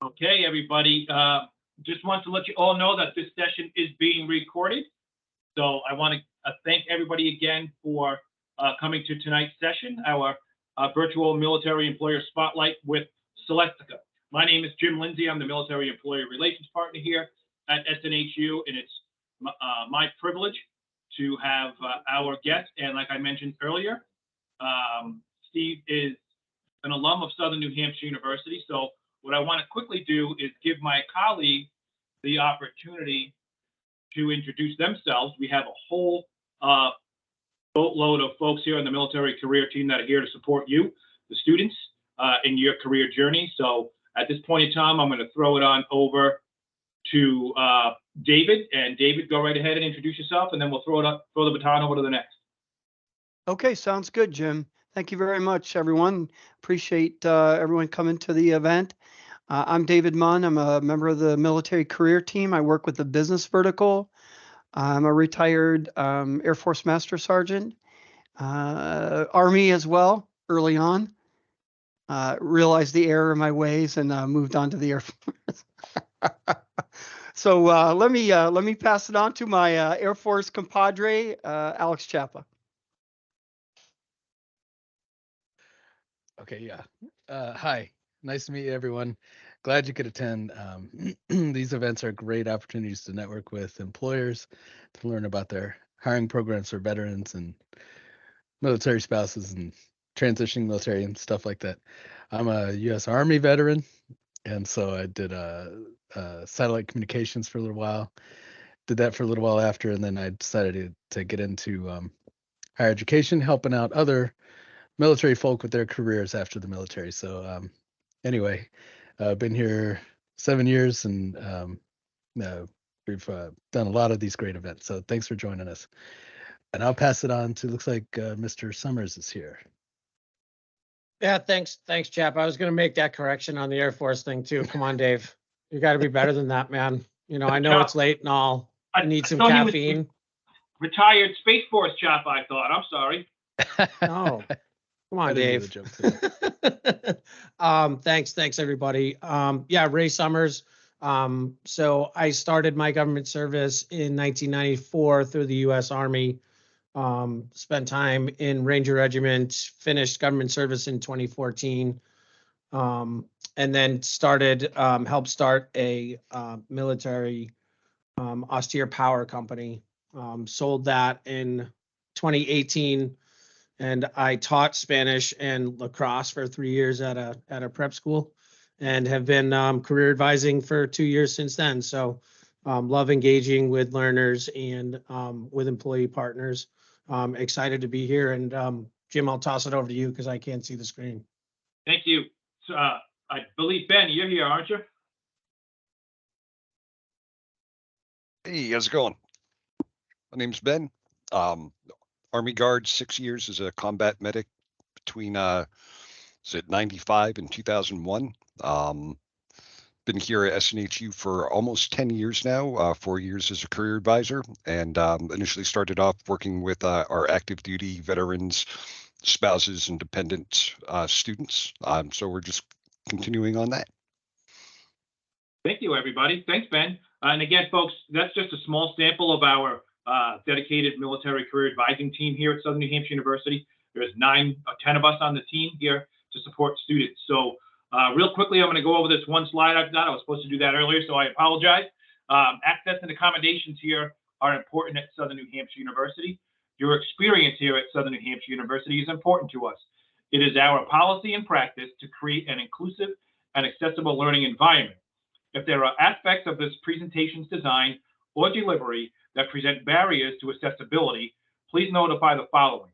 Okay, everybody. Just want to let you all know that this session is being recorded. So I want to thank everybody again for coming to tonight's session, our virtual military employer spotlight with Celestica. My name is Jim Lindsay. I'm the military employer relations partner here at SNHU, and it's my privilege to have our guest. And like I mentioned earlier, Steve is an alum of Southern New Hampshire University. So what I want to quickly do is give my colleague the opportunity to introduce themselves. We have a whole boatload of folks here on the military career team that are here to support you, the students, in your career journey. So at this point in time, I'm going to throw it on over to David. And David, go right ahead and introduce yourself, and then we'll throw the baton over to the next. Okay, sounds good, Jim. Thank you very much, everyone. Appreciate everyone coming to the event. I'm David Munn. I'm a member of the military career team. I work with the business vertical. I'm a retired Air Force Master Sergeant, Army as well, early on. Realized the error of my ways and moved on to the Air Force. So let me pass it on to my Air Force compadre, Alex Chapa. Okay, yeah. Hi, nice to meet you, everyone. Glad you could attend. These events are great opportunities to network with employers, to learn about their hiring programs for veterans and military spouses and transitioning military and stuff like that. I'm a U.S. Army veteran, and so I did satellite communications for a little while. Did that for a little while after, and then I decided to get into higher education, helping out other military folk with their careers after the military. So anyway, I've been here 7 years, and we've done a lot of these great events. So thanks for joining us. And I'll pass it on to, looks like Mr. Summers is here. Yeah, thanks, Chap. I was going to make that correction on the Air Force thing too. Come on, Dave. You got to be better than that, man. You know, I know it's late and all. I need some caffeine. Retired Space Force chap, I thought. I'm sorry. No. Come on, Dave. Thanks, everybody. Yeah, Ray Summers. So I started my government service in 1994 through the U.S. Army. Spent time in Ranger Regiment, finished government service in 2014, and then helped start a military austere power company. Sold that in 2018. And I taught Spanish and lacrosse for 3 years at a prep school, and have been career advising for 2 years since then. So love engaging with learners and with employee partners. Excited to be here. And Jim, I'll toss it over to you because I can't see the screen. Thank you. So, I believe, Ben, you're here, aren't you? Hey, how's it going? My name's Ben. Army Guard, 6 years as a combat medic between 95 and 2001. Been here at SNHU for almost 10 years now, 4 years as a career advisor, and initially started off working with our active duty veterans, spouses, and dependent students. So we're just continuing on that. Thank you, everybody. Thanks, Ben. And again, folks, that's just a small sample of our dedicated military career advising team here at Southern New Hampshire University. There's 9 or 10 of us on the team here to support students. So real quickly, I'm going to go over this one slide I've done. I was supposed to do that earlier, so I apologize. Access and accommodations here are important at Southern New Hampshire University. Your experience here at Southern New Hampshire University is important to us. It is our policy and practice to create an inclusive and accessible learning environment. If there are aspects of this presentation's design or delivery that present barriers to accessibility, please notify the following.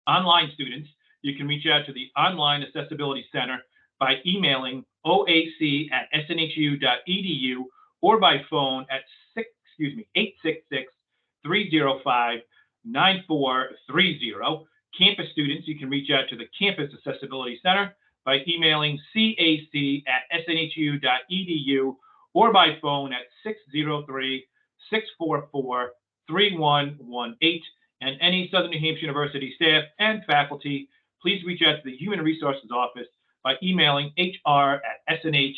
Online students, you can reach out to the Online Accessibility Center by emailing oac@snhu.edu or by phone at 866-305-9430. Campus students, you can reach out to the Campus Accessibility Center by emailing cac@snhu.edu or by phone at 603-644-3118. And any Southern New Hampshire University staff and faculty, please reach out to the Human Resources Office by emailing hr@snh.edu.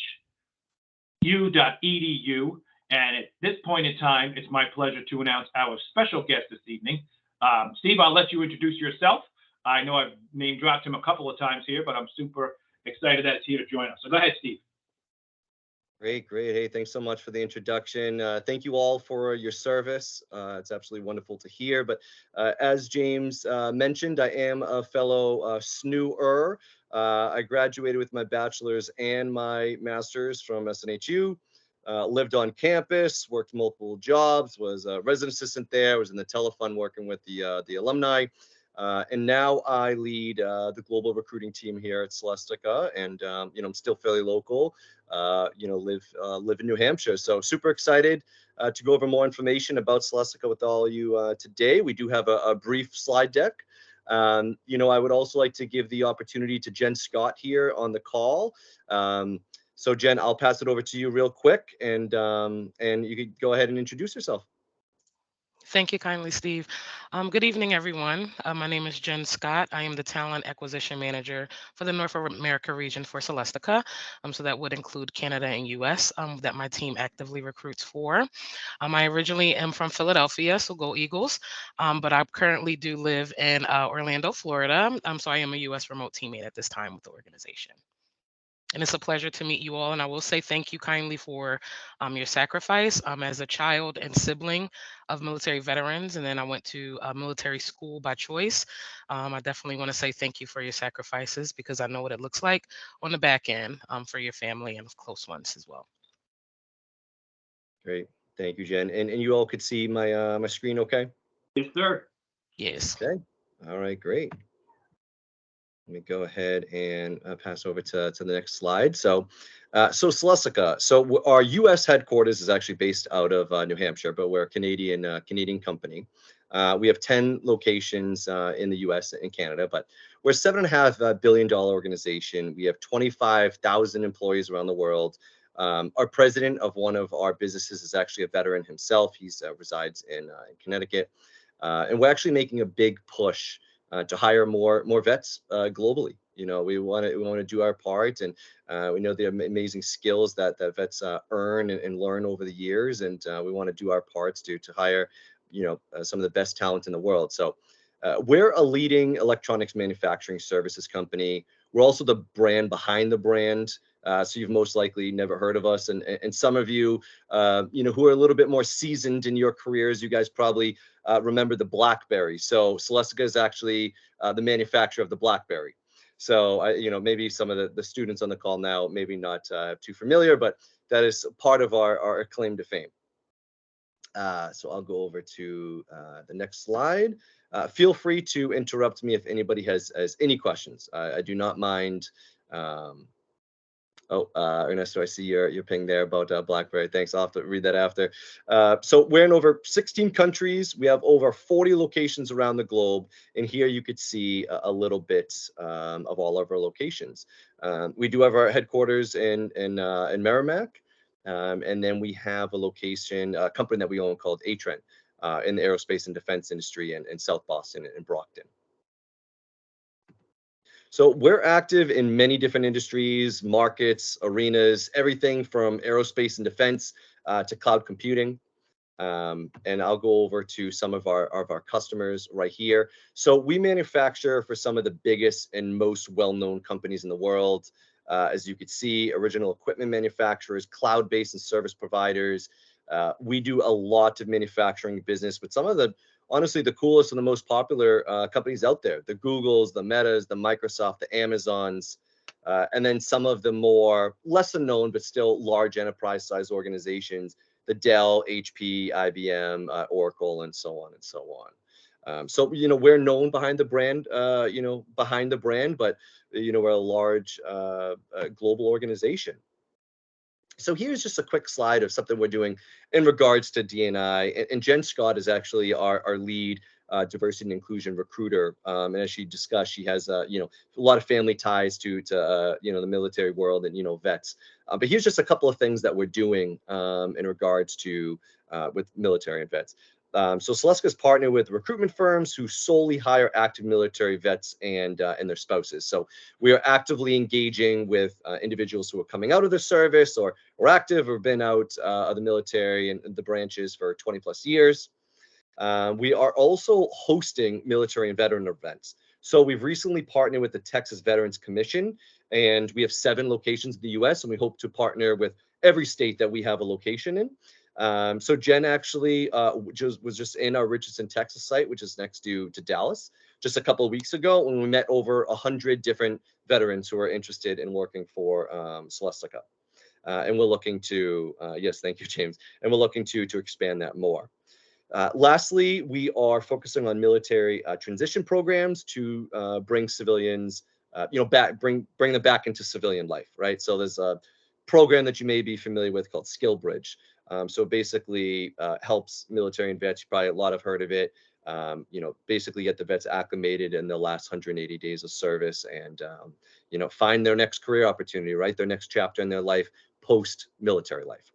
And at this point in time, it's my pleasure to announce our special guest this evening. Steve, I'll let you introduce yourself. I know I've name dropped him a couple of times here, but I'm super excited that he's here to join us. So go ahead, Steve. Great. Hey, thanks so much for the introduction. Thank you all for your service. It's absolutely wonderful to hear. But as James mentioned, I am a fellow SNU-er. I graduated with my bachelor's and my master's from SNHU. Lived on campus, worked multiple jobs, was a resident assistant there, was in the telefund working with the alumni. And now I lead the global recruiting team here at Celestica, and I'm still fairly local. Live in New Hampshire, so super excited to go over more information about Celestica with all you today. We do have a brief slide deck. I would also like to give the opportunity to Jen Scott here on the call. So Jen, I'll pass it over to you real quick, and you could go ahead and introduce yourself. Thank you kindly, Steve. Good evening, everyone. My name is Jen Scott. I am the Talent Acquisition Manager for the North America region for Celestica. So that would include Canada and US that my team actively recruits for. I originally am from Philadelphia, so go Eagles, but I currently do live in Orlando, Florida. So I am a US remote teammate at this time with the organization. And it's a pleasure to meet you all. And I will say thank you kindly for your sacrifice. As a child and sibling of military veterans, and then I went to military school by choice. I definitely want to say thank you for your sacrifices, because I know what it looks like on the back end for your family and close ones as well. Great. Thank you, Jen. And you all could see my my screen okay? Yes, sir. Yes. Okay. All right, great. Let me go ahead and pass over to the next slide. So Celestica. So our U.S. headquarters is actually based out of New Hampshire, but we're a Canadian company. We have 10 locations in the U.S. and Canada, but we're a $7.5 billion organization. We have 25,000 employees around the world. Our president of one of our businesses is actually a veteran himself. He resides in Connecticut, and we're actually making a big push to hire more vets globally. We want to do our part, and we know the amazing skills that vets earn and learn over the years, and we want to do our parts to hire some of the best talent in the world. So we're a leading electronics manufacturing services company. We're also the brand behind the brand. So you've most likely never heard of us, and some of you, who are a little bit more seasoned in your careers, you guys probably remember the BlackBerry. So Celestica is actually the manufacturer of the BlackBerry. So maybe some of the students on the call now maybe not too familiar, but that is part of our claim to fame. So I'll go over to the next slide. Feel free to interrupt me if anybody has any questions. I do not mind. Ernesto, I see your ping there about BlackBerry. Thanks. I'll have to read that after. So we're in over 16 countries. We have over 40 locations around the globe. And here you could see a little bit of all of our locations. We do have our headquarters in Merrimack. And then we have a location, a company that we own called Atrent in the aerospace and defense industry in South Boston and Brockton. So we're active in many different industries, markets, arenas, everything from aerospace and defense to cloud computing. And I'll go over to some of our customers right here. So we manufacture for some of the biggest and most well-known companies in the world. As you could see, original equipment manufacturers, cloud-based and service providers. We do a lot of manufacturing business with some of honestly, the coolest and the most popular companies out there, the Googles, the Metas, the Microsoft, the Amazons, and then some of the more lesser known, but still large enterprise size organizations, the Dell, HP, IBM, Oracle, and so on and so on. So, we're known behind the brand, but, we're a large global organization. So here's just a quick slide of something we're doing in regards to D&I. And Jen Scott is actually our lead diversity and inclusion recruiter. And as she discussed, she has a lot of family ties to the military world and vets. But here's just a couple of things that we're doing in regards to with military and vets. So Celestica is partnered with recruitment firms who solely hire active military vets and their spouses. So we are actively engaging with individuals who are coming out of the service or active or been out of the military and the branches for 20 plus years. We are also hosting military and veteran events. So we've recently partnered with the Texas Veterans Commission, and we have 7 locations in the U.S., and we hope to partner with every state that we have a location in. So Jen actually was just in our Richardson, Texas site, which is next to Dallas, just a couple of weeks ago when we met over 100 different veterans who are interested in working for Celestica. And we're looking to, yes, thank you, James. And we're looking to expand that more. Lastly, we are focusing on military transition programs to bring civilians, bring them back into civilian life, right? So there's a program that you may be familiar with called Skill Bridge. So basically helps military and vets, you probably a lot have heard of it, basically get the vets acclimated in the last 180 days of service and, find their next career opportunity, right? Their next chapter in their life, post-military life.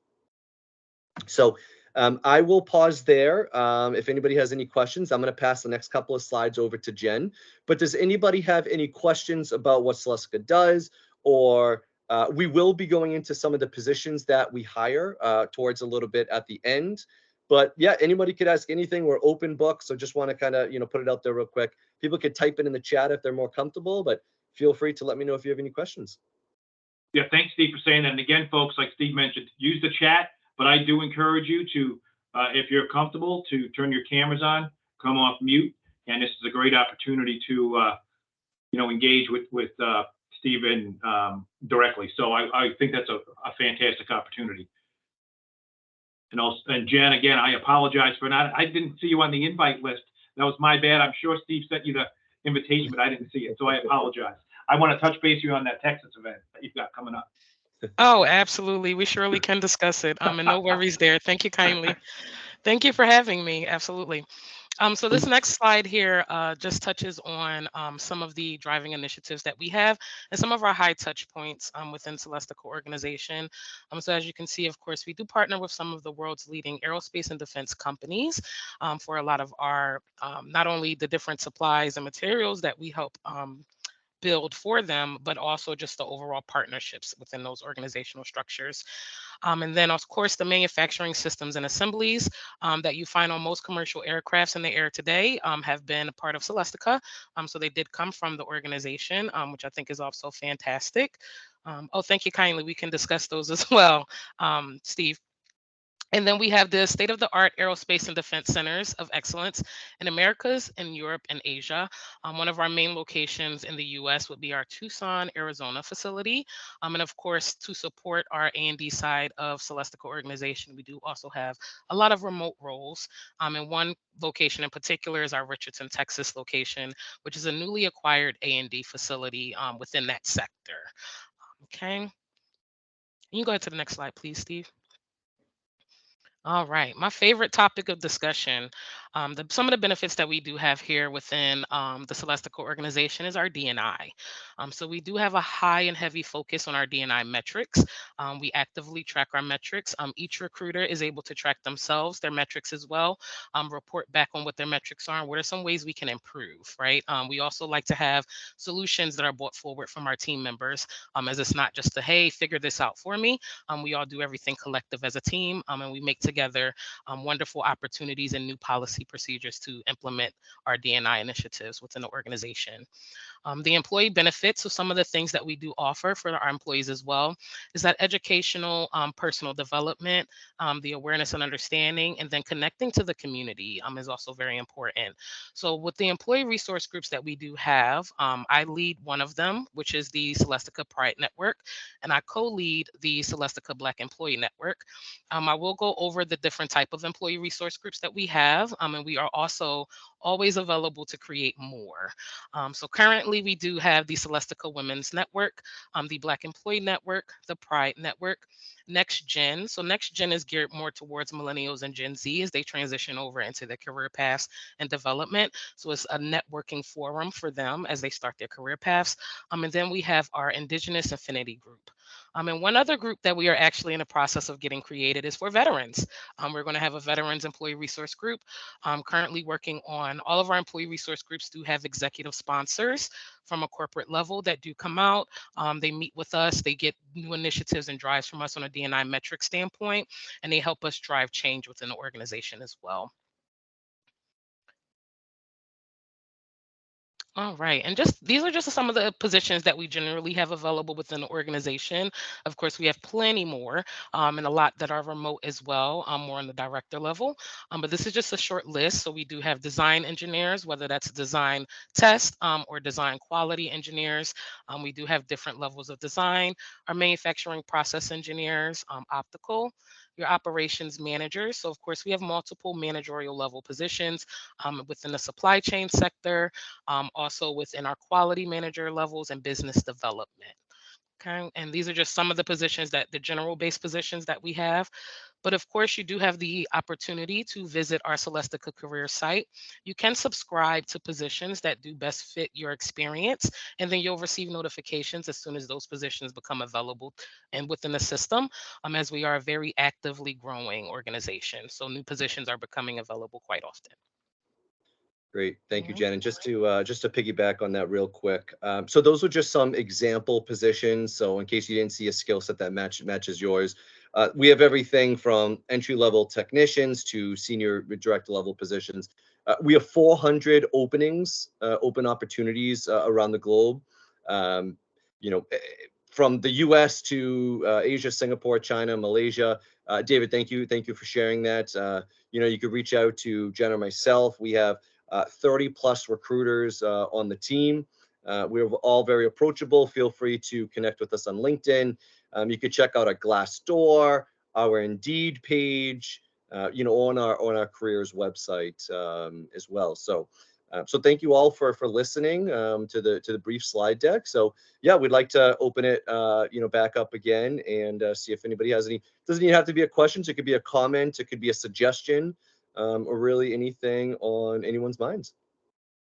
So I will pause there. If anybody has any questions, I'm going to pass the next couple of slides over to Jen. But does anybody have any questions about what Celestica does? Or we will be going into some of the positions that we hire towards a little bit at the end. But yeah, anybody could ask anything. We're open book. So just want to kind of, put it out there real quick. People could type it in the chat if they're more comfortable, but feel free to let me know if you have any questions. Yeah, thanks, Steve, for saying that. And again, folks, like Steve mentioned, use the chat. But I do encourage you to, if you're comfortable, to turn your cameras on, come off mute. And this is a great opportunity to, engage with Stephen directly. So I think that's a fantastic opportunity. And Jen, again, I apologize for I didn't see you on the invite list. That was my bad. I'm sure Steve sent you the invitation, but I didn't see it. So I apologize. I want to touch base with you on that Texas event that you've got coming up. Oh, absolutely. We surely can discuss it. And no worries there. Thank you kindly. Thank you for having me. Absolutely. So this next slide here just touches on some of the driving initiatives that we have and some of our high touch points within Celestica organization. So as you can see, of course, we do partner with some of the world's leading aerospace and defense companies for a lot of our, not only the different supplies and materials that we help build for them, but also just the overall partnerships within those organizational structures. And then, of course, the manufacturing systems and assemblies that you find on most commercial aircrafts in the air today have been a part of Celestica. So they did come from the organization, which I think is also fantastic. Oh, thank you kindly. We can discuss those as well, Steve. And then we have the state-of-the-art aerospace and defense centers of excellence in Americas, in Europe, and Asia. One of our main locations in the U.S. would be our Tucson, Arizona facility. And of course, to support our A&D side of Celestica organization, we do also have a lot of remote roles. And one location in particular is our Richardson, Texas location, which is a newly acquired A&D facility within that sector. Okay. You can go ahead to the next slide, please, Steve. All right, my favorite topic of discussion, some of the benefits that we do have here within the Celestica organization is our D&I. So we do have a high and heavy focus on our D&I metrics. We actively track our metrics. Each recruiter is able to track themselves, their metrics as well, report back on what their metrics are and what are some ways we can improve, right? We also like to have solutions that are brought forward from our team members, as it's not just the, hey, figure this out for me. We all do everything collective as a team, and we make together wonderful opportunities and new policy procedures to implement our D&I initiatives within the organization. The employee benefits, so some of the things that we do offer for our employees as well, is that educational, personal development, the awareness and understanding, and then connecting to the community is also very important. So with the employee resource groups that we do have, I lead one of them, which is the Celestica Pride Network, and I co-lead the Celestica Black Employee Network. I will go over the different type of employee resource groups that we have, and we are also always available to create more. So currently we do have the Celestica Women's Network, the Black Employee Network, the Pride Network, Next Gen. So Next Gen is geared more towards millennials and Gen Z as they transition over into their career paths and development. So it's a networking forum for them as they start their career paths. And then we have our Indigenous Affinity Group. And one other group that we are actually in the process of getting created is for veterans. We're going to have a veterans employee resource group. Currently working on all of our employee resource groups do have executive sponsors from a corporate level that do come out. They meet with us, they get new initiatives and drives from us on a D&I metric standpoint, and they help us drive change within the organization as well. All right, and just these are just some of the positions that we generally have available within the organization. Of course, we have plenty more, and a lot that are remote as well, more on the director level. But this is just a short list. So we do have design engineers, whether that's design test or design quality engineers. We do have different levels of design. Our manufacturing process engineers, optical, your operations managers. So of course, we have multiple managerial level positions within the supply chain sector, also within our quality manager levels and business development. Okay, and these are just some of the positions that the general base positions that we have. But of course, you do have the opportunity to visit our Celestica career site. You can subscribe to positions that do best fit your experience, and then you'll receive notifications as soon as those positions become available and within the system, as we are a very actively growing organization. So new positions are becoming available quite often. Great. Thank you, Yeah. Jen. And just to piggyback on that real quick. So those were just some example positions. So in case you didn't see a skill set that matches yours, we have everything from entry-level technicians to senior director level positions. We have 400 openings, open opportunities around the globe. You know, from the US to Asia, Singapore, China, Malaysia. David, thank you. Thank you for sharing that. You know, you could reach out to Jen or myself. We have 30 plus recruiters on the team. We're all very approachable. Feel free to connect with us on LinkedIn. You can check out our Glassdoor, our Indeed page, you know, on our careers website as well. So thank you all for listening to the brief slide deck. So yeah, we'd like to open it you know, back up again and see if anybody has any. Doesn't even have to be a question. It could be a comment. It could be a suggestion. Or really anything on anyone's minds.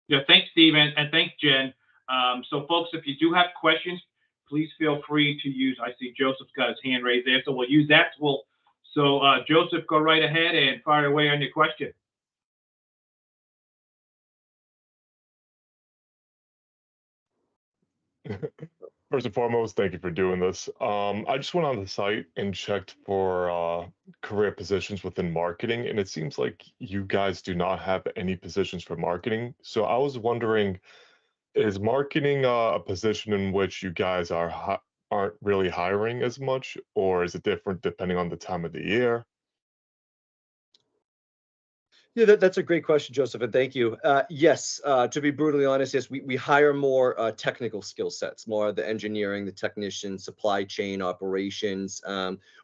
Yeah, thanks, Steve, and thanks, Jen. So, folks, if you do have questions, please feel free to use. I see Joseph's got his hand raised there, so we'll use that tool. So, Joseph, go right ahead and fire away on your question. First and foremost, thank you for doing this. I just went on the site and checked for career positions within marketing, and it seems like you guys do not have any positions for marketing. So I was wondering, is marketing a position in which you guys aren't really hiring as much, or is it different depending on the time of the year? Yeah, that's a great question, Joseph, and thank you. Yes, to be brutally honest, yes, we hire more technical skill sets, more of the engineering, the technician, supply chain operations.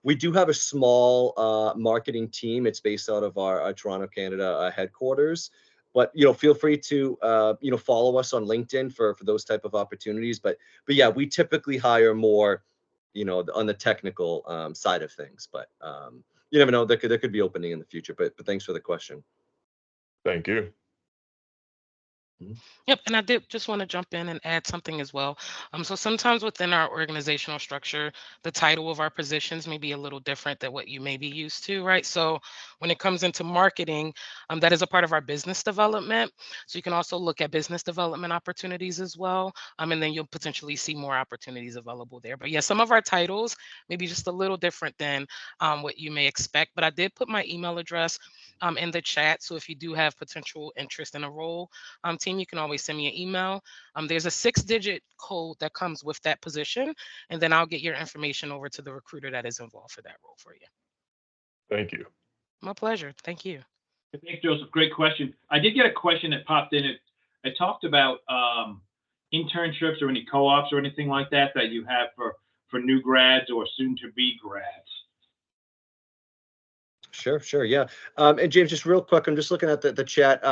We do have a small marketing team. It's based out of our Toronto, Canada headquarters. But you know, feel free to you know, follow us on LinkedIn for those type of opportunities. But yeah, we typically hire more, you know, on the technical side of things. But you never know, there could be opening in the future. But thanks for the question. Thank you. Yep, and I did just want to jump in and add something as well. So sometimes within our organizational structure, the title of our positions may be a little different than what you may be used to, right? So when it comes into marketing, that is a part of our business development. So you can also look at business development opportunities as well, and then you'll potentially see more opportunities available there. But yeah, some of our titles may be just a little different than what you may expect. But I did put my email address in the chat. So if you do have potential interest in a role, team, you can always send me an email. There's a 6-digit code that comes with that position, and then I'll get your information over to the recruiter that is involved for that role for you. Thank you. My pleasure. Thank you. Thanks, Joseph. Great question. I did get a question that popped in. It talked about internships or any co-ops or anything like that you have for new grads or soon-to-be grads. Sure, yeah. And James, just real quick, I'm just looking at the chat.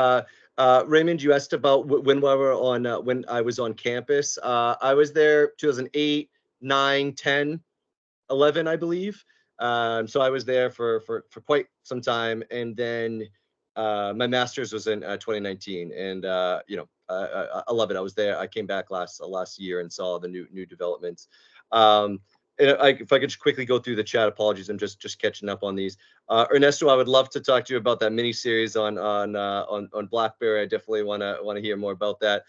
Raymond, you asked about when we were on when I was on campus. I was there 2008, 9, 10, 11, I believe. So I was there for quite some time, and then my master's was in 2019, and you know, I love it. I was there. I came back last year and saw the new developments. if I could just quickly go through the chat, apologies, I'm just catching up on these. Ernesto, I would love to talk to you about that mini series on BlackBerry. I definitely want to hear more about that.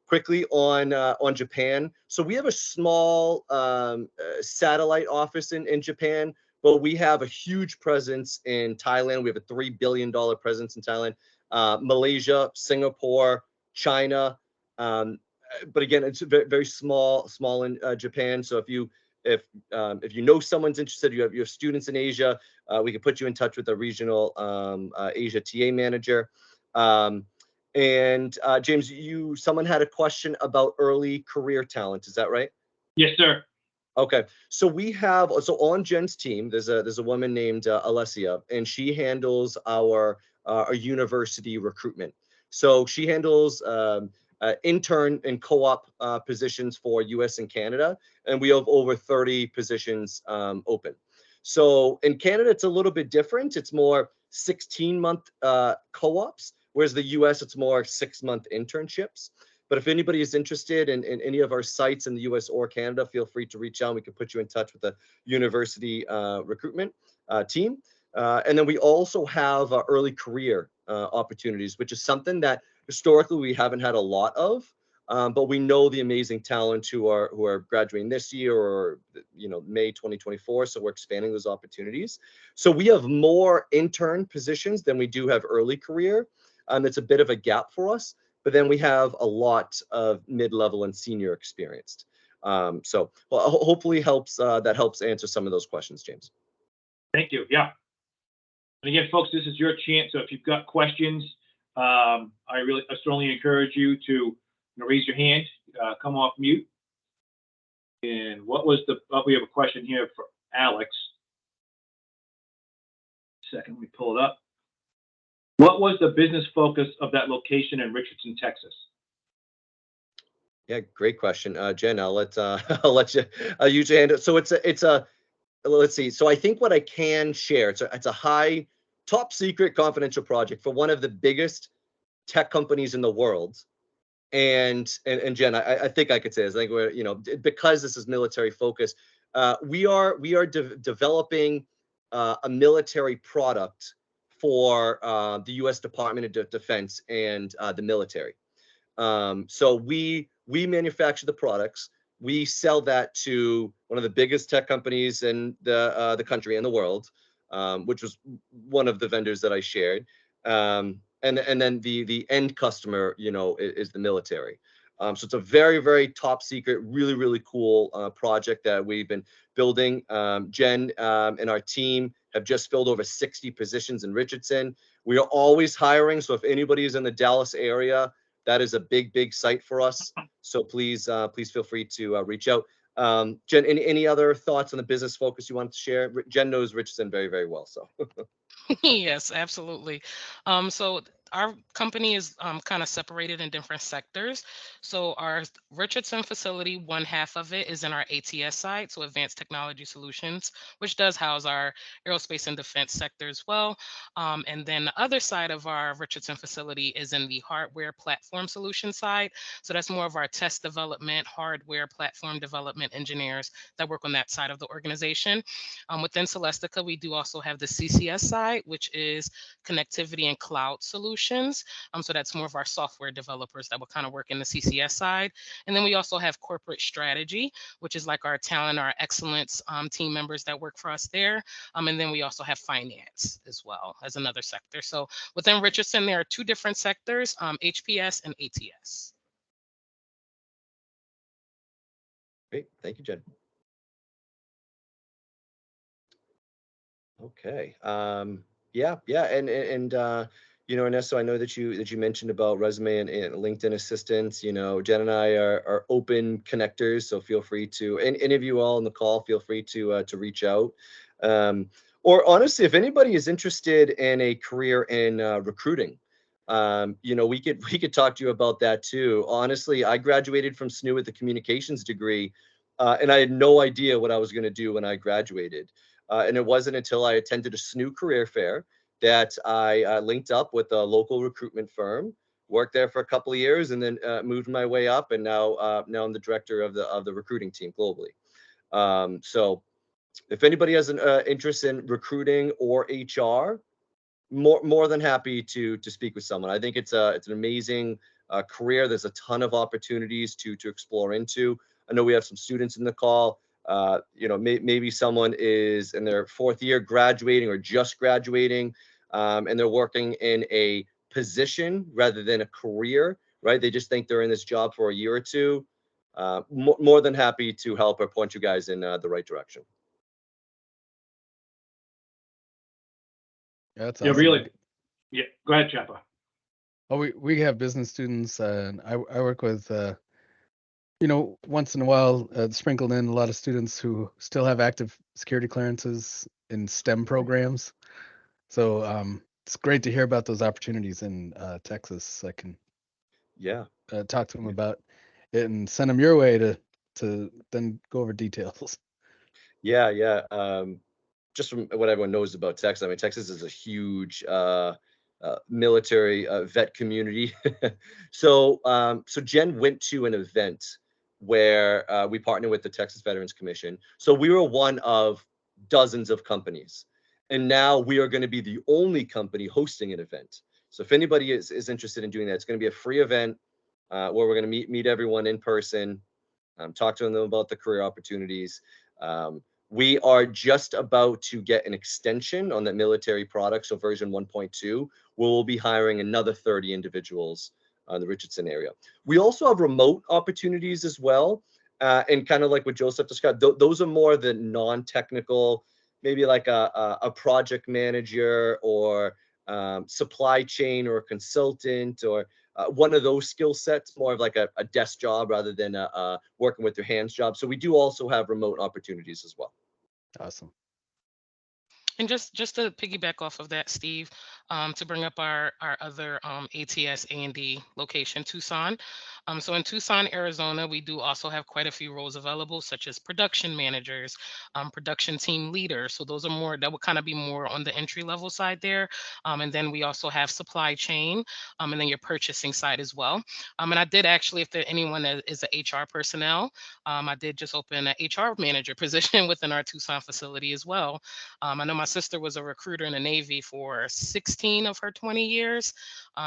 Quickly on Japan. So we have a small satellite office in Japan, but we have a huge presence in Thailand. We have a $3 billion presence in Thailand, Malaysia, Singapore, China. But again, it's very, very small in Japan. So if you know someone's interested, you have students in Asia, we can put you in touch with a regional Asia TA manager. And James, someone had a question about early career talent. Is that right? Yes, sir. Okay, so on Jen's team, there's a woman named Alessia, and she handles our university recruitment. So she handles intern and co-op positions for US and Canada, and we have over 30 positions open. So in Canada, it's a little bit different. It's more 16-month co-ops, whereas the US, it's more 6-month internships. But if anybody is interested in any of our sites in the US or Canada, feel free to reach out. We can put you in touch with the university recruitment team. And then we also have early career opportunities, which is something that historically we haven't had a lot of. But we know the amazing talent who are graduating this year or May 2024. So we're expanding those opportunities. So we have more intern positions than we do have early career. It's a bit of a gap for us. But then we have a lot of mid-level and senior experienced. So hopefully that helps answer some of those questions, James. Thank you. Yeah. And again, folks, this is your chance. So if you've got questions, I strongly encourage you to raise your hand, come off mute. And we have a question here for Alex. Second, let me pull it up. What was the business focus of that location in Richardson, Texas? Yeah, great question, Jen. I'll let you hand it. So let's see. So I think what I can share, it's a high, top secret, confidential project for one of the biggest tech companies in the world. And Jen, I think I could say this. I think we're because this is military focused. We are developing a military product for the U.S. Department of Defense and the military. So we manufacture the products. We sell that to one of the biggest tech companies in the country and the world, which was one of the vendors that I shared. And then the end customer, is the military. So it's a very, very top secret, really, really cool project that we've been building. Jen and our team have just filled over 60 positions in Richardson. We are always hiring. So if anybody is in the Dallas area, that is a big, big site for us. So please feel free to reach out. Jen, any other thoughts on the business focus you wanted to share? Jen knows Richardson very, very well. So. Yes, absolutely. So our company is kind of separated in different sectors. So our Richardson facility, one half of it is in our ATS side, so Advanced Technology Solutions, which does house our aerospace and defense sector as well. And then the other side of our Richardson facility is in the hardware platform solution side. So that's more of our test development, hardware platform development engineers that work on that side of the organization. Within Celestica, we do also have the CCS side, which is connectivity and cloud solutions. So that's more of our software developers that will kind of work in the CCS side. And then we also have corporate strategy, which is like our talent, our excellence team members that work for us there. And then we also have finance as well as another sector. So within Richardson, there are two different sectors, HPS and ATS. Great. Thank you, Jen. Okay. Yeah. And Ernesto, I know that you mentioned about resume and LinkedIn assistance. Jen and I are open connectors, so feel free to, and any of you all on the call, feel free to reach out. Or honestly, if anybody is interested in a career in recruiting, we could talk to you about that too. Honestly, I graduated from SNU with a communications degree, and I had no idea what I was going to do when I graduated. And it wasn't until I attended a SNU career fair that I linked up with a local recruitment firm, worked there for a couple of years, and then moved my way up. And now I'm the director of the recruiting team globally. So if anybody has an interest in recruiting or HR, more than happy to speak with someone. I think it's an amazing career. There's a ton of opportunities to explore into. I know we have some students in the call. Maybe someone is in their 4th year graduating or just graduating, and they're working in a position rather than a career, right? They just think they're in this job for a year or two. More than happy to help or point you guys in the right direction. Yeah, that's Yeah, awesome. really. Yeah, go ahead, Chapa. Oh, we have business students, and I work with, once in a while, sprinkled in a lot of students who still have active security clearances in STEM programs. So it's great to hear about those opportunities in Texas. I can talk to them about it and send them your way to then go over details. Yeah. Just from what everyone knows about Texas, I mean, Texas is a huge military vet community. So Jen went to an event where we partnered with the Texas Veterans Commission. So we were one of dozens of companies, and now we are going to be the only company hosting an event. So if anybody is interested in doing that, it's going to be a free event where we're going to meet everyone in person, talk to them about the career opportunities. We are just about to get an extension on that military product, so version 1.2. We'll be hiring another 30 individuals in the Richardson area. We also have remote opportunities as well, and kind of like what Joseph described, those are more the non-technical, maybe like a project manager or supply chain or a consultant or one of those skill sets, more of like a desk job rather than working with your hands job. So we do also have remote opportunities as well. Awesome. And just to piggyback off of that, Steve, to bring up our other ATS A&D location, Tucson. So in Tucson, Arizona, we do also have quite a few roles available, such as production managers, production team leaders. So those are more, that would kind of be more on the entry level side there. And then we also have supply chain, and then your purchasing side as well. And I did actually, if there anyone that is a HR personnel, I did just open an HR manager position within our Tucson facility as well. I know my sister was a recruiter in the Navy for 16 of her 20 years.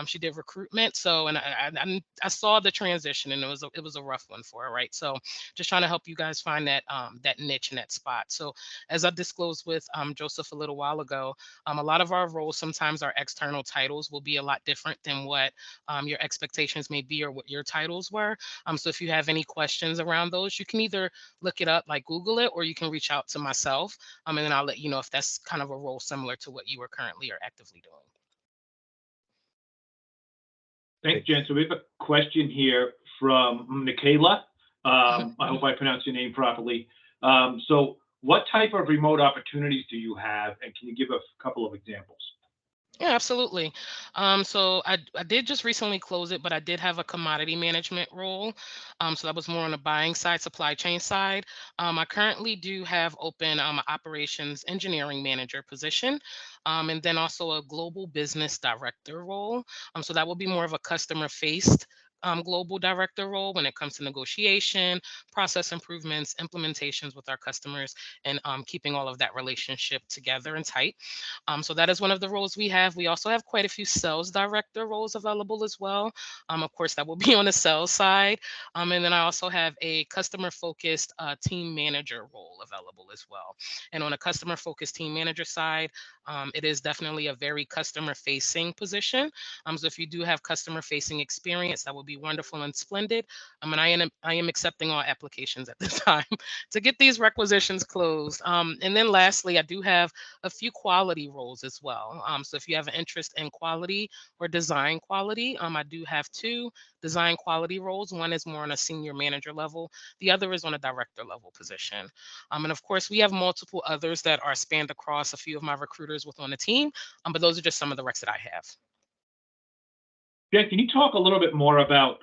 She did recruitment. So, and I saw the transition, and it was a rough one for her, right? So just trying to help you guys find that that niche and that spot. So as I disclosed with Joseph a little while ago, a lot of our roles, sometimes our external titles will be a lot different than what your expectations may be or what your titles were. So if you have any questions around those, you can either look it up, like Google it, or you can reach out to myself. And then I'll let you know if that's kind of a role similar to what you are currently or actively doing. Thanks, Jen. So we have a question here from Michaela. I hope I pronounced your name properly. So what type of remote opportunities do you have? And can you give a couple of examples? Yeah, absolutely. So I did just recently close it, but I did have a commodity management role. So that was more on the buying side, supply chain side. I currently do have open operations engineering manager position, and then also a global business director role. So that will be more of a customer faced global director role when it comes to negotiation, process improvements, implementations with our customers, and keeping all of that relationship together and tight. So that is one of the roles we have. We also have quite a few sales director roles available as well. Of course, that will be on the sales side. And then I also have a customer focused team manager role available as well. And on a customer focused team manager side, it is definitely a very customer facing position. So if you do have customer facing experience, that would be wonderful and splendid. And I am accepting all applications at this time to get these requisitions closed. And then lastly, I do have a few quality roles as well. So if you have an interest in quality or design quality, I do have two design quality roles. One is more on a senior manager level. The other is on a director level position. And of course, we have multiple others that are spanned across a few of my recruiters within the team. But those are just some of the recs that I have. Jen, can you talk a little bit more about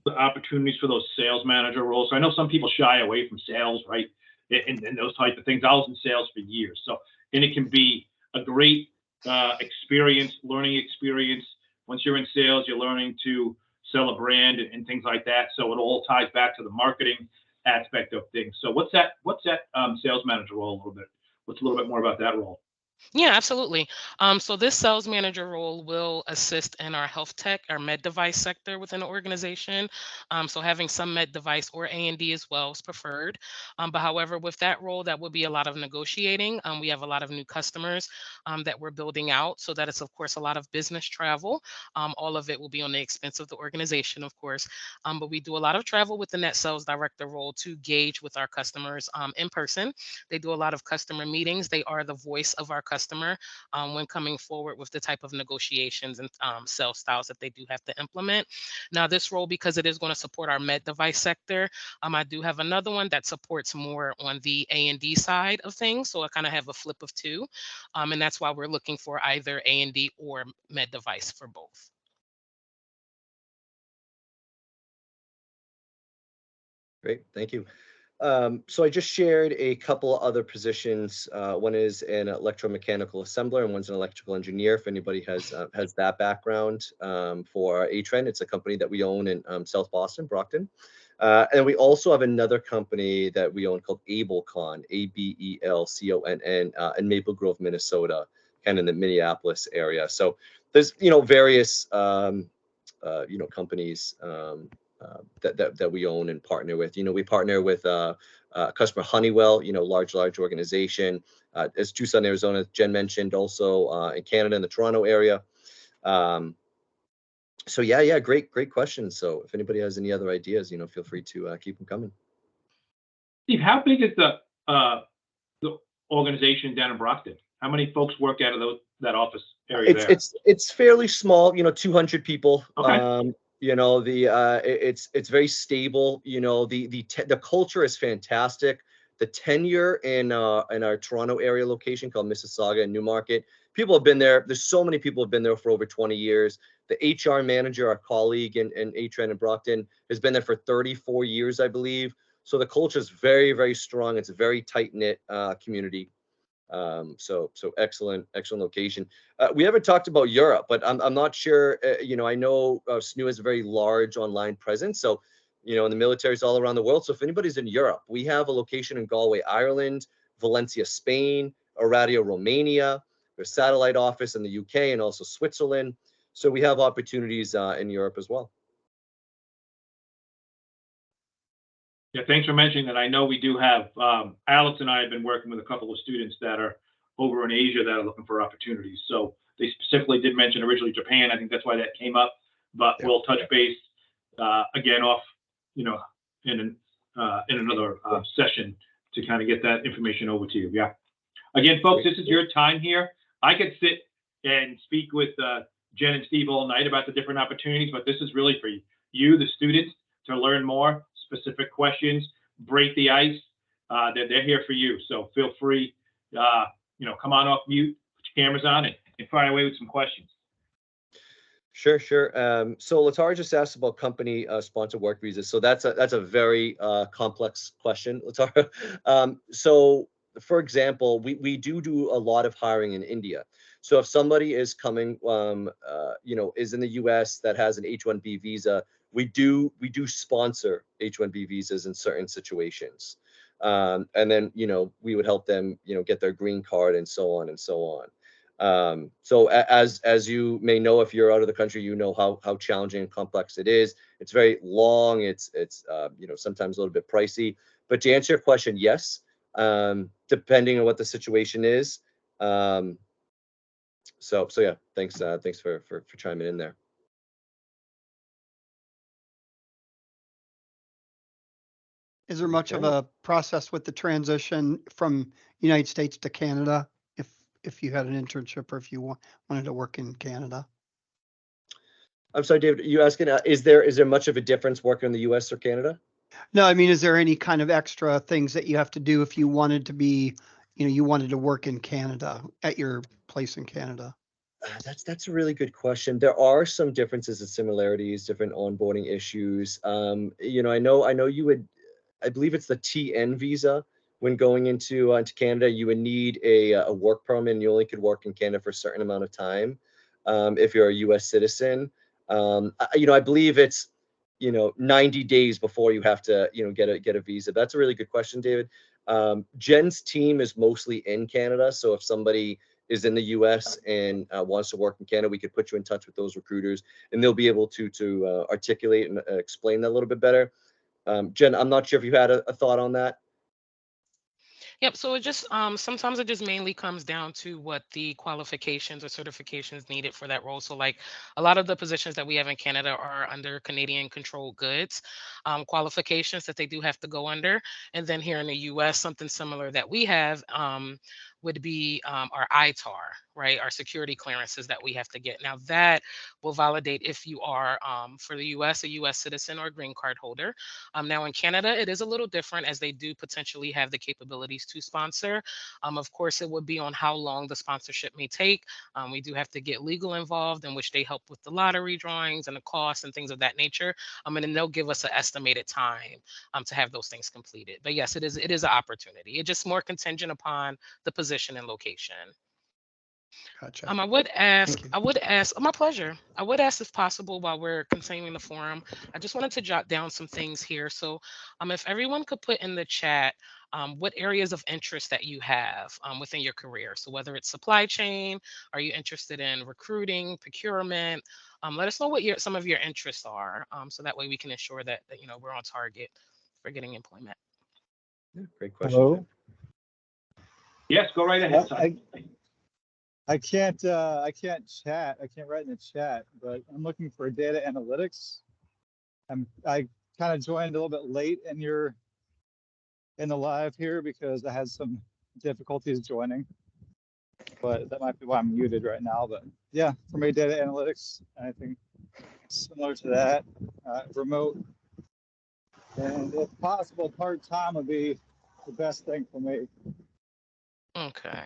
the opportunities for those sales manager roles? I know some people shy away from sales, right? And those type of things. I was in sales for years. So, and it can be a great learning experience. Once you're in sales, you're learning to sell a brand and things like that. So it all ties back to the marketing aspect of things. So what's that sales manager role a little bit? What's a little bit more about that role? Yeah, absolutely. So this sales manager role will assist in our health tech, our med device sector within the organization. So having some med device or A&D as well is preferred. But however, with that role, that will be a lot of negotiating. We have a lot of new customers that we're building out. So that is, of course, a lot of business travel. All of it will be on the expense of the organization, of course. But we do a lot of travel within that sales director role to gauge with our customers in person. They do a lot of customer meetings. They are the voice of our customer when coming forward with the type of negotiations and sales styles that they do have to implement. Now, this role, because it is going to support our med device sector, I do have another one that supports more on the A&D side of things. So I kind of have a flip of two. And that's why we're looking for either A&D or med device for both. Great, thank you. So I just shared a couple other positions. One is an electromechanical assembler and one's an electrical engineer. If anybody has that background for Atrend, it's a company that we own in South Boston, Brockton. And we also have another company that we own called Abelcon, Abelconn, in Maple Grove, Minnesota, kind of in the Minneapolis area. So there's various companies that we own and partner with. We partner with customer Honeywell, large organization. As Tucson, Arizona, Jen mentioned, also in Canada, in the Toronto area. So yeah, great questions. So if anybody has any other ideas, feel free to keep them coming. Steve, how big is the organization down in Brockton? How many folks work out of that office area there? It's fairly small, 200 people. Okay. It's very stable. The culture is fantastic. The tenure in our Toronto area location called Mississauga and Newmarket, people have been there. There's so many people have been there for over 20 years. The HR manager, our colleague in Atrend in Brockton, has been there for 34 years, I believe. So the culture is very, very strong. It's a very tight-knit community. So excellent location. We haven't talked about Europe, but I'm not sure. I know SNU has a very large online presence. So, and the military is all around the world. So if anybody's in Europe, we have a location in Galway, Ireland, Valencia, Spain, Oradea, Romania. There's a satellite office in the UK and also Switzerland. So we have opportunities in Europe as well. Yeah, thanks for mentioning that. I know we do have, Alex and I have been working with a couple of students that are over in Asia that are looking for opportunities. So they specifically did mention originally Japan. I think that's why that came up, but we'll touch base again off, in another session to kind of get that information over to you. Yeah. Again, folks, this is your time here. I could sit and speak with Jen and Steve all night about the different opportunities, but this is really for you, the students, to learn more specific questions, break the ice. They're here for you. So feel free, come on off mute, put your cameras on and fire away with some questions. Sure. So Latara just asked about company sponsored work visas. So that's a very complex question, Latara. So for example, we do a lot of hiring in India. So if somebody is coming, is in the US that has an H-1B visa, we do sponsor H-1B visas in certain situations. And then, we would help them, get their green card and so on and so on. So as you may know, if you're out of the country, how challenging and complex it is. It's very long. It's sometimes a little bit pricey. But to answer your question, yes, depending on what the situation is. So yeah, thanks for chiming in there. Is there much of a process with the transition from United States to Canada if you had an internship or if you wanted to work in Canada? I'm sorry, David, you asking, is there much of a difference working in the US or Canada? No, I mean, is there any kind of extra things that you have to do if you wanted to be, you wanted to work in Canada at your place in Canada? That's a really good question. There are some differences and similarities, different onboarding issues. I know you would, I believe it's the TN visa. When going into Canada, you would need a work permit, and you only could work in Canada for a certain amount of time if you're a U.S. citizen. I believe it's 90 days before you have to, get a visa? That's a really good question, David. Jen's team is mostly in Canada. So if somebody is in the US and wants to work in Canada, we could put you in touch with those recruiters and they'll be able to articulate and explain that a little bit better. Jen, I'm not sure if you had a thought on that. Yep. So it just sometimes it just mainly comes down to what the qualifications or certifications needed for that role. So like a lot of the positions that we have in Canada are under Canadian controlled goods qualifications that they do have to go under. And then here in the US, something similar that we have would be our ITAR, right? Our security clearances that we have to get. Now that will validate if you are for the US, a US citizen or green card holder. Now in Canada, it is a little different as they do potentially have the capabilities to sponsor. Of course, it would be on how long the sponsorship may take. We do have to get legal involved, in which they help with the lottery drawings and the costs and things of that nature. And then they'll give us an estimated time to have those things completed. But yes, it is an opportunity. It's just more contingent upon the position and location. Gotcha. I would ask, you. my pleasure. I would ask if possible while we're continuing the forum, I just wanted to jot down some things here. So if everyone could put in the chat what areas of interest that you have within your career. So whether it's supply chain, are you interested in recruiting, procurement? Let us know what some of your interests are. So that way we can ensure that we're on target for getting employment. Yeah, great question. Hello. Yes, go right ahead. Son. I can't chat. I can't write in the chat, but I'm looking for data analytics. I kind of joined a little bit late in the live here because I had some difficulties joining, but that might be why I'm muted right now. But yeah, for me, data analytics, I think similar to that, remote, and if possible, part-time would be the best thing for me. Okay.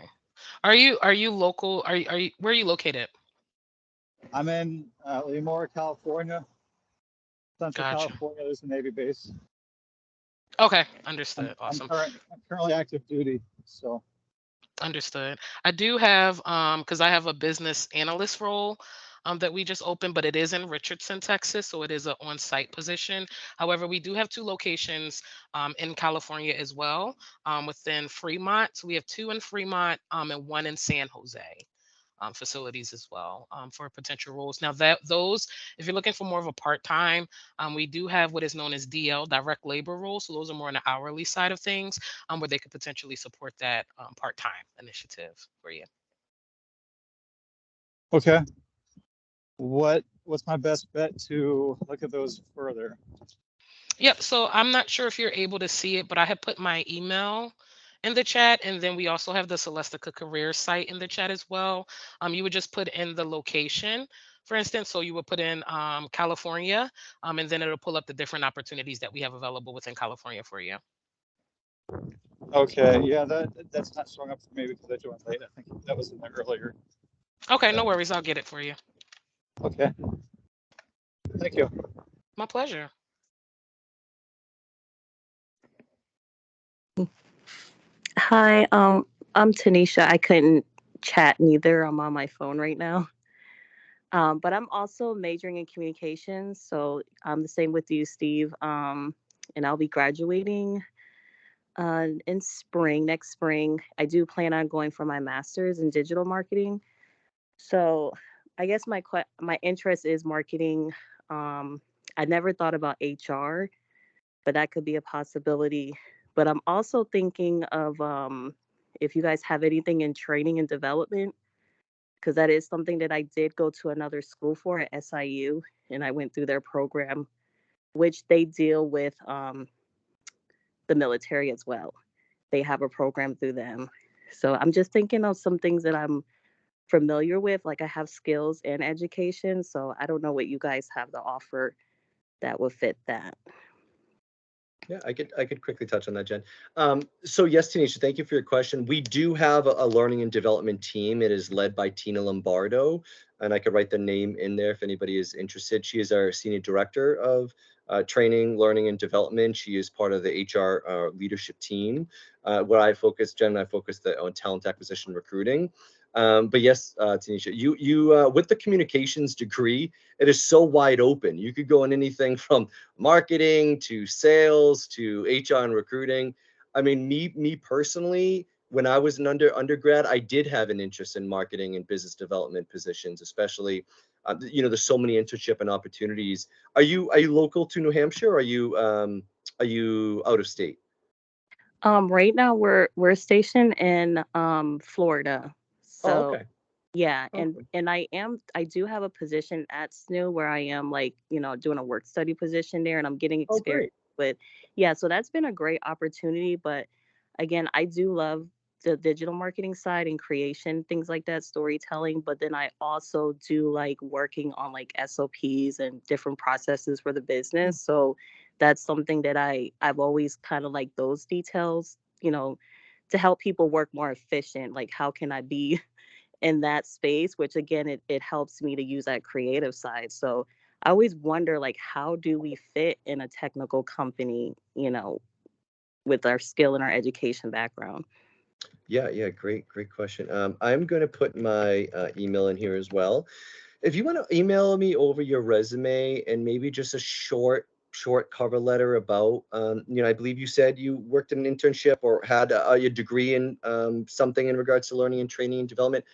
Are you local? Are you where are you located? I'm in Lemoore, California, Central Gotcha. California. There's a Navy base. Okay, understood. Awesome. I'm currently active duty, so. Understood. I do have because I have a business analyst role that we just opened, but it is in Richardson, Texas, so it is an on-site position. However, we do have 2 locations in California as well within Fremont. So we have 2 in Fremont and 1 in San Jose. Facilities as well for potential roles. Now those, if you're looking for more of a part-time, we do have what is known as DL, direct labor roles. So those are more on the hourly side of things where they could potentially support that part-time initiative for you. Okay. What's my best bet to look at those further? Yep. So I'm not sure if you're able to see it, but I have put my email in the chat, and then we also have the Celestica career site in the chat as well. You would just put in the location, for instance. So you would put in California, and then it'll pull up the different opportunities that we have available within California for you. Okay. Yeah, that's not showing up for me because I joined late. I think that was in there earlier. Okay, no worries. I'll get it for you. Okay. Thank you. My pleasure. Hi, I'm Tanisha. I couldn't chat neither. I'm on my phone right now. But I'm also majoring in communications, so I'm the same with you, Steve. And I'll be graduating in next spring. I do plan on going for my master's in digital marketing. So I guess my interest is marketing. I never thought about HR, but that could be a possibility. But I'm also thinking of if you guys have anything in training and development, because that is something that I did go to another school for at SIU, and I went through their program, which they deal with the military as well. They have a program through them. So I'm just thinking of some things that I'm familiar with, like I have skills in education. So I don't know what you guys have to offer that would fit that. Yeah, I could quickly touch on that, Jen. So yes, Tanisha, thank you for your question. We do have a learning and development team. It is led by Tina Lombardo, and I could write the name in there if anybody is interested. She is our senior director of training, learning, and development. She is part of the HR leadership team. Where I focus, Jen and I focus on talent acquisition recruiting. But yes, Tanisha, you with the communications degree, it is so wide open. You could go in anything from marketing to sales to HR and recruiting. I mean, me personally, when I was an undergrad, I did have an interest in marketing and business development positions, especially, there's so many internship and opportunities. Are you local to New Hampshire? Or are you out of state? Right now we're stationed in Florida. Oh, So okay. yeah, Okay. and I do have a position at SNU where I am like, doing a work study position there and I'm getting Oh, experience great. with, yeah, so that's been a great opportunity. But again, I do love the digital marketing side and creation, things like that, storytelling. But then I also do like working on like SOPs and different processes for the business. So that's something that I've always kind of like those details, to help people work more efficient. Like how can I be in that space, which again it helps me to use that creative side. So I always wonder like how do we fit in a technical company, with our skill and our education background. Yeah, great question. I'm going to put my email in here as well. If you want to email me over your resume and maybe just a short cover letter about, I believe you said you worked in an internship or had your degree in something in regards to learning and training and development.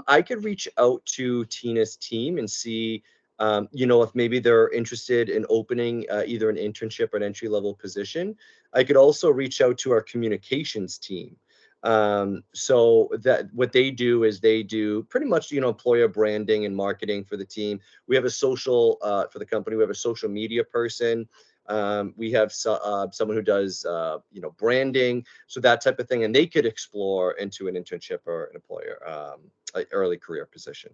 I could reach out to Tina's team and see, if maybe they're interested in opening either an internship or an entry level position. I could also reach out to our communications team. So that what they do is they do pretty much, employer branding and marketing for the team. We have a social, for the company, we have a social media person. We have someone who does, branding, so that type of thing, and they could explore into an internship or an employer, like early career position.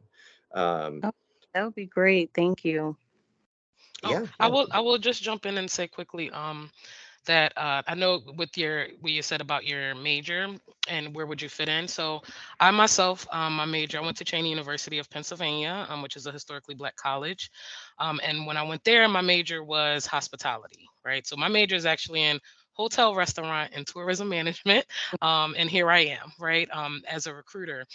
Um, Oh, that would be great. Thank you. Oh, yeah, I yeah. will I will just jump in and say quickly, that I know with your what you said about your major and where would you fit in. So I myself, my major, I went to Cheney University of Pennsylvania, which is a historically black college. And when I went there, my major was hospitality, right? So my major is actually in hotel, restaurant, and tourism management. And here I am, right, as a recruiter.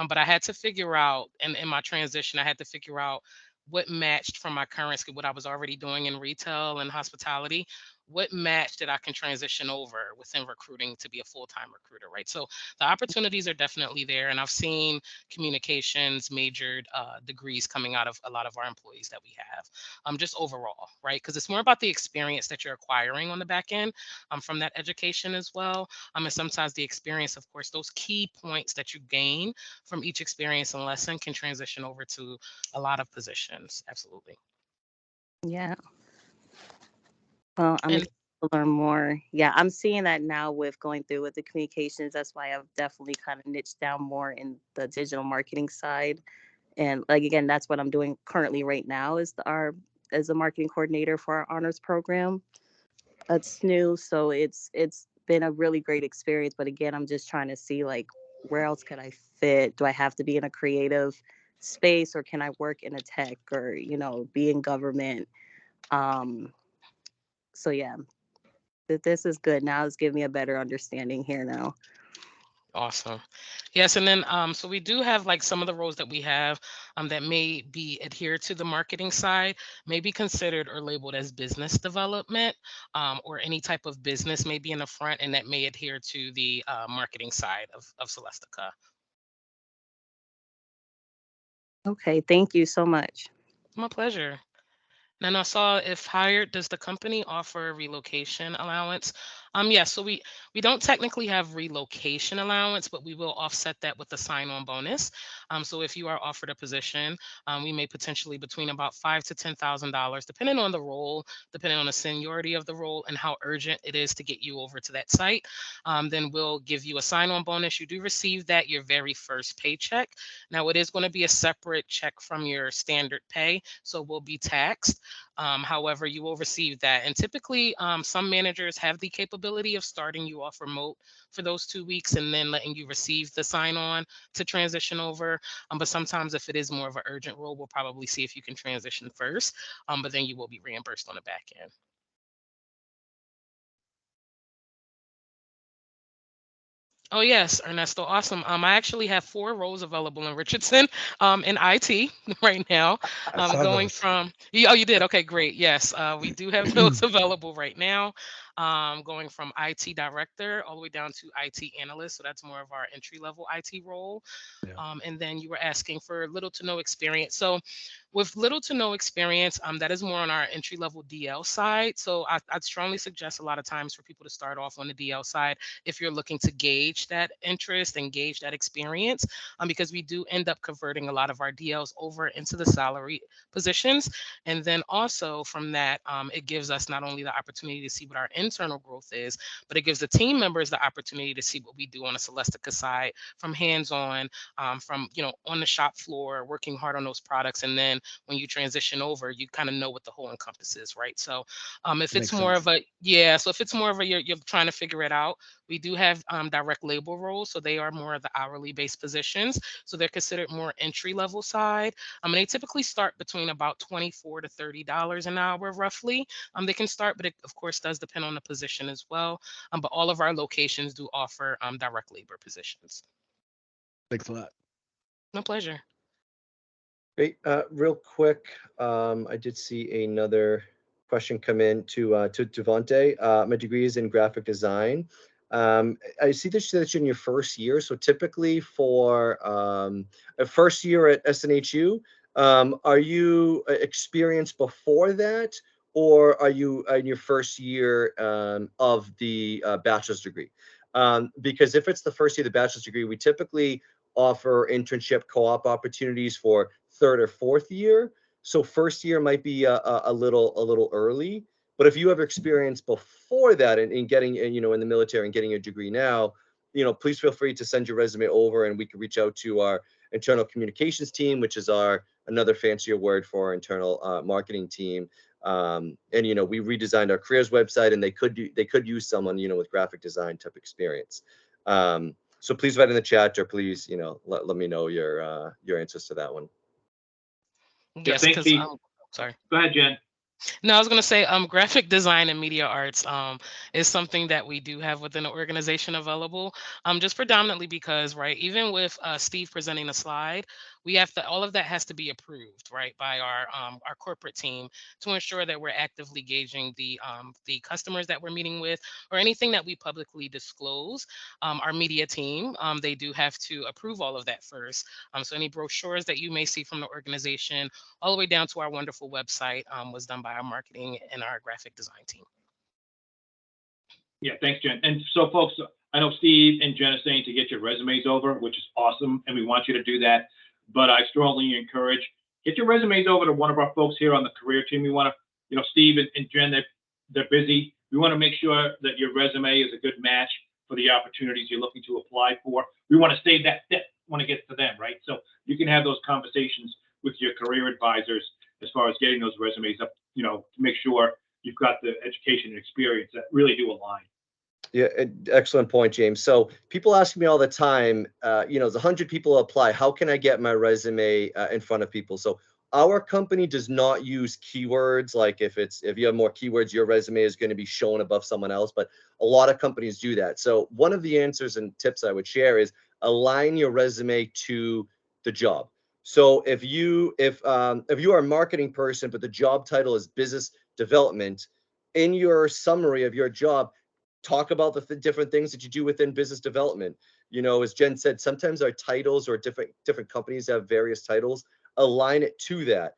But I had to figure out, and in my transition, I had to figure out what matched from my current skill, what I was already doing in retail and hospitality, what match that I can transition over within recruiting to be a full-time recruiter, right? So the opportunities are definitely there, and I've seen communications majored degrees coming out of a lot of our employees that we have, just overall, right? Because it's more about the experience that you're acquiring on the back end, from that education as well. And sometimes the experience, of course, those key points that you gain from each experience and lesson can transition over to a lot of positions. Absolutely. Yeah. Well, I'm And excited to learn more. Yeah, I'm seeing that now with going through with the communications. That's why I've definitely kind of niched down more in the digital marketing side. And like again, that's what I'm doing currently right now is our as a marketing coordinator for our honors program. It's new, so it's been a really great experience. But again, I'm just trying to see like where else could I fit? Do I have to be in a creative space or can I work in a tech or, be in government? Um, so yeah, this is good. Now it's giving me a better understanding here now. awesome. Yes, and then so we do have like some of the roles that we have that may be adhered to the marketing side, may be considered or labeled as business development, or any type of business may be in the front, and that may adhere to the marketing side of Celestica. Okay, thank you so much. My pleasure. And I saw if hired, does the company offer relocation allowance? Yes, so we don't technically have relocation allowance, but we will offset that with the sign-on bonus. So if you are offered a position, we may potentially between about $5,000 to $10,000, depending on the role, depending on the seniority of the role, and how urgent it is to get you over to that site. Then we'll give you a sign-on bonus. You do receive that your very first paycheck. Now it is going to be a separate check from your standard pay, so will be taxed. However, you will receive that. And typically, some managers have the capability of starting you off remote for those 2 weeks and then letting you receive the sign on to transition over. But sometimes, if it is more of an urgent role, we'll probably see if you can transition first. But then you will be reimbursed on the back end. Oh yes, Ernesto, awesome. I actually have 4 roles available in Richardson, in IT right now. I saw Going those. from oh, you did? Okay, great. Yes, we do have those available right now. Going from IT director all the way down to IT analyst, so that's more of our entry level IT role. Yeah. And then you were asking for little to no experience. So with little to no experience, that is more on our entry level DL side. So I'd strongly suggest a lot of times for people to start off on the DL side if you're looking to gauge that interest and gauge that experience, because we do end up converting a lot of our DLs over into the salary positions. And then also from that, it gives us not only the opportunity to see what our internal growth is, but it gives the team members the opportunity to see what we do on the Celestica side from hands-on, from on the shop floor, working hard on those products. And then when you transition over, you kind of know what the whole encompasses, right? So if it's Makes more sense. of a yeah, so if it's more of a you're trying to figure it out, we do have direct labor roles, so they are more of the hourly based positions. So they're considered more entry level side. And they typically start between about $24 to $30 an hour, roughly. They can start, but it of course does depend on the position as well. But all of our locations do offer direct labor positions. Thanks a lot. My pleasure. Great. Real quick, I did see another question come in to Devante. My degree is in graphic design. I see that you're in your first year. So typically for a first year at SNHU, are you experienced before that, or are you in your first year of the bachelor's degree? Because if it's the first year of the bachelor's degree, we typically offer internship co-op opportunities for third or fourth year. So first year might be a little early. But if you have experience before that in getting, in the military and getting a degree now, please feel free to send your resume over and we can reach out to our internal communications team, which is our another fancier word for our internal marketing team. And we redesigned our careers website, and they could use someone with graphic design type experience. So please write in the chat, or please let me know your answers to that one. Yeah, Yes, thanks, because Steve. sorry. Go ahead, Jen. No, I was going to say graphic design and media arts is something that we do have within the organization available, just predominantly because, right, even with Steve presenting a slide, we have to, all of that has to be approved, right, by our corporate team to ensure that we're actively gauging the customers that we're meeting with or anything that we publicly disclose. Our media team, they do have to approve all of that first. So any brochures that you may see from the organization all the way down to our wonderful website was done by our marketing and our graphic design team. Yeah, thanks, Jen. And so, folks, I know Steve and Jen are saying to get your resumes over, which is awesome, and we want you to do that. But I strongly encourage get your resumes over to one of our folks here on the career team. We want to, Steve and Jen, they're busy. We want to make sure that your resume is a good match for the opportunities you're looking to apply for. We want to save that step when it gets to them, right? So you can have those conversations with your career advisors as far as getting those resumes up, to make sure you've got the education and experience that really do align. Yeah, excellent point, James. So people ask me all the time, there's 100 people apply. How can I get my resume in front of people? So our company does not use keywords. Like if you have more keywords, your resume is going to be shown above someone else. But a lot of companies do that. So one of the answers and tips I would share is align your resume to the job. So if you are a marketing person, but the job title is business development, in your summary of your job, talk about the different things that you do within business development. As Jen said, sometimes our titles or different companies have various titles. Align it to that.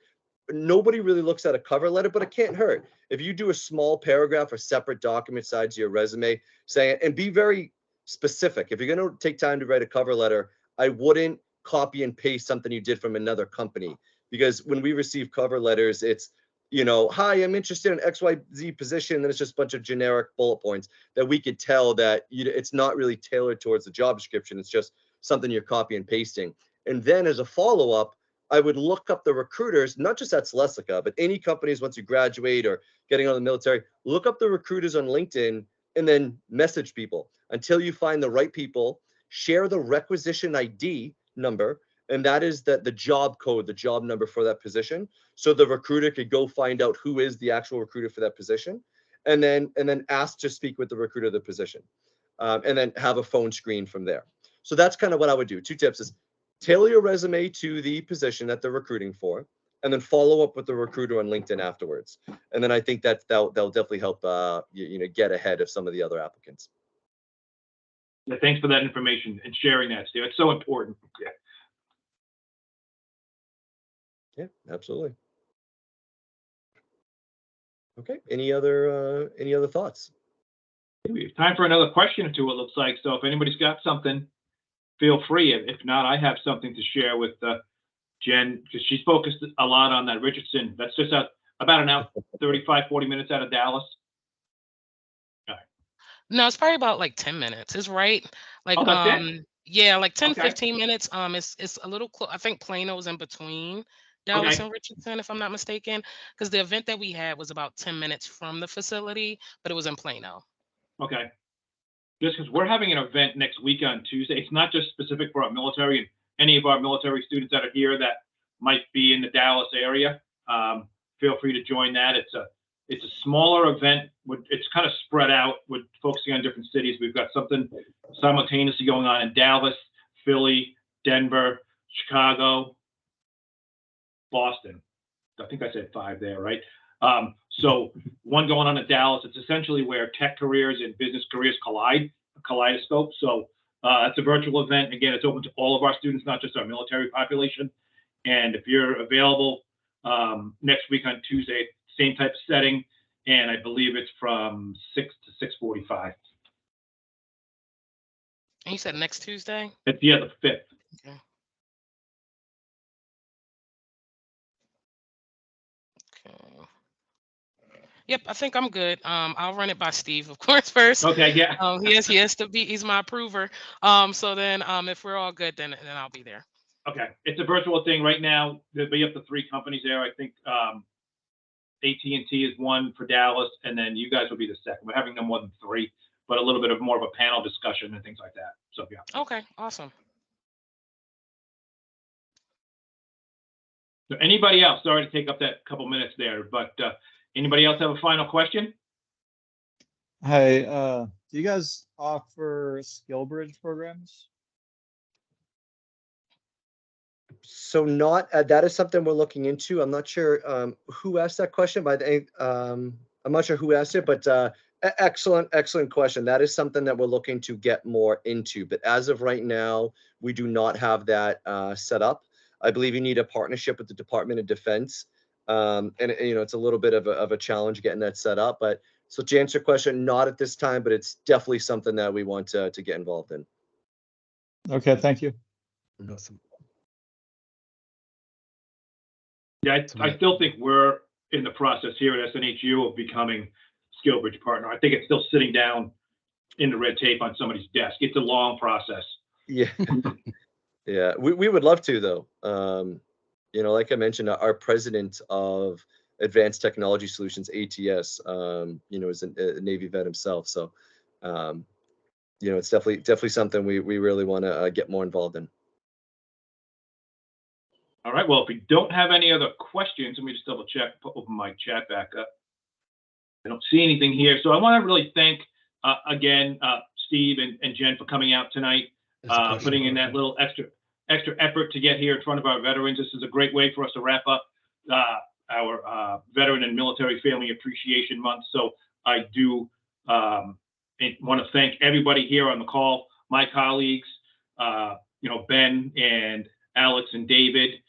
Nobody really looks at a cover letter, but it can't hurt if you do a small paragraph or separate document sides of your resume saying, and be very specific. If you're going to take time to write a cover letter, I wouldn't copy and paste something you did from another company, because when we receive cover letters, it's hi, I'm interested in XYZ position. And then it's just a bunch of generic bullet points that we could tell that it's not really tailored towards the job description. It's just something you're copy and pasting. And then as a follow-up, I would look up the recruiters, not just at Celestica, but any companies once you graduate or getting out of the military, look up the recruiters on LinkedIn and then message people until you find the right people, share the requisition ID number, and that is the job code, the job number for that position. So the recruiter could go find out who is the actual recruiter for that position, and then ask to speak with the recruiter of the position. and then have a phone screen from there. So that's kind of what I would do. 2 tips is tailor your resume to the position that they're recruiting for, and then follow up with the recruiter on LinkedIn afterwards. And then I think that that'll definitely help get ahead of some of the other applicants. Yeah, thanks for that information and sharing that, Steve. It's so important. Yeah, absolutely. Okay. Any other thoughts? We have time for another question or two, it looks like. So if anybody's got something, feel free. If not, I have something to share with Jen, because she's focused a lot on that Richardson. That's just about an hour, 35, 40 minutes out of Dallas. No, it's probably about like 10 minutes. It's right. Like, Oh, that's it? yeah, like 10, Okay. 15 minutes. It's a little close. I think Plano's in between Dallas Okay. and Richardson, if I'm not mistaken, because the event that we had was about 10 minutes from the facility, but it was in Plano. Okay. Just because we're having an event next week on Tuesday. It's not just specific for our military and any of our military students that are here that might be in the Dallas area. Feel free to join that. It's a smaller event. It's kind of spread out with focusing on different cities. We've got something simultaneously going on in Dallas, Philly, Denver, Chicago, Boston. I think I said 5 there, right? So one going on in Dallas, it's essentially where tech careers and business careers collide, a kaleidoscope. So it's a virtual event. Again, it's open to all of our students, not just our military population. And if you're available next week on Tuesday, same type of setting. And I believe it's from 6 to 6:45. And you said next Tuesday? It's the 5th. Okay. Okay. Yep, I think I'm good. I'll run it by Steve, of course, first. Okay, yeah. He has to be. He's my approver. So then, if we're all good, then I'll be there. Okay, it's a virtual thing right now. There'll be up to 3 companies there. I think AT&T is one for Dallas, and then you guys will be the second. We're having no more than 3, but a little bit of more of a panel discussion and things like that. So yeah. Okay, awesome. So anybody else? Sorry to take up that couple minutes there, but anybody else have a final question? Hi, do you guys offer skill bridge programs? So not that is something we're looking into. I'm not sure who asked that question, but I'm not sure who asked it, but excellent question. That is something that we're looking to get more into. But as of right now, we do not have that set up. I believe you need a partnership with the Department of Defense, and it's a little bit of a challenge getting that set up. But so to answer your question, not at this time, but it's definitely something that we want to get involved in. Okay, thank you. Awesome. Yeah, I still think we're in the process here at SNHU of becoming SkillBridge partner. I think it's still sitting down in the red tape on somebody's desk. It's a long process. Yeah, yeah, we would love to though. Like I mentioned, our president of Advanced Technology Solutions, ATS, is a Navy vet himself. So, it's definitely something we really want to get more involved in. All right. Well, if we don't have any other questions, let me just double check, open my chat back up. I don't see anything here. So I want to really thank again, Steve and Jen for coming out tonight, putting in that little extra effort to get here in front of our veterans. This is a great way for us to wrap up our Veteran and Military Family Appreciation Month. So I do want to thank everybody here on the call, my colleagues, Ben and Alex and David,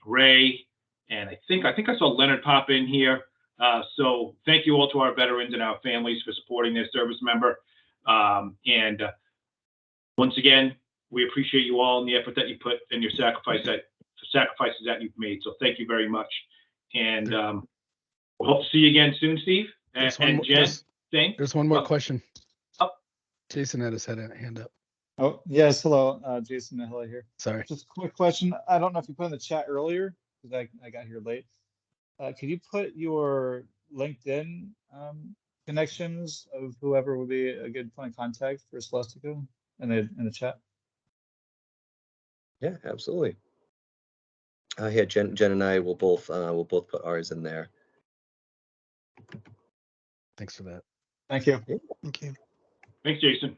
Ray, and I think I saw Leonard pop in here. So thank you all to our veterans and our families for supporting their service member. And once again, we appreciate you all and the effort that you put and your sacrifices that you've made. So thank you very much. And we'll hope to see you again soon, Steve. And Jen, there's one more question. Oh. Jason had his hand up. Oh, yes. Hello, Jason Mihela here. Sorry. Just a quick question. I don't know if you put in the chat earlier because I got here late. Could you put your LinkedIn connections of whoever would be a good point of contact for Celestica in the chat? Yeah, absolutely. Yeah, Jen and I will both put ours in there. Thanks for that. Thank you. Yeah. Thank you. Thanks, Jason.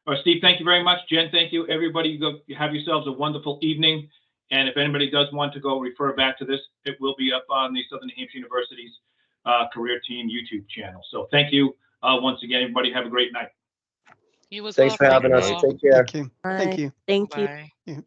All right, Steve, thank you very much. Jen, thank you. Everybody, you have yourselves a wonderful evening. And if anybody does want to go refer back to this, it will be up on the Southern New Hampshire University's Career Team YouTube channel. So thank you once again, everybody. Have a great night. You as Thanks well. for Thank having you us. all. Take care. Thank you. Bye. Thank you. Thank you. Bye. Yeah.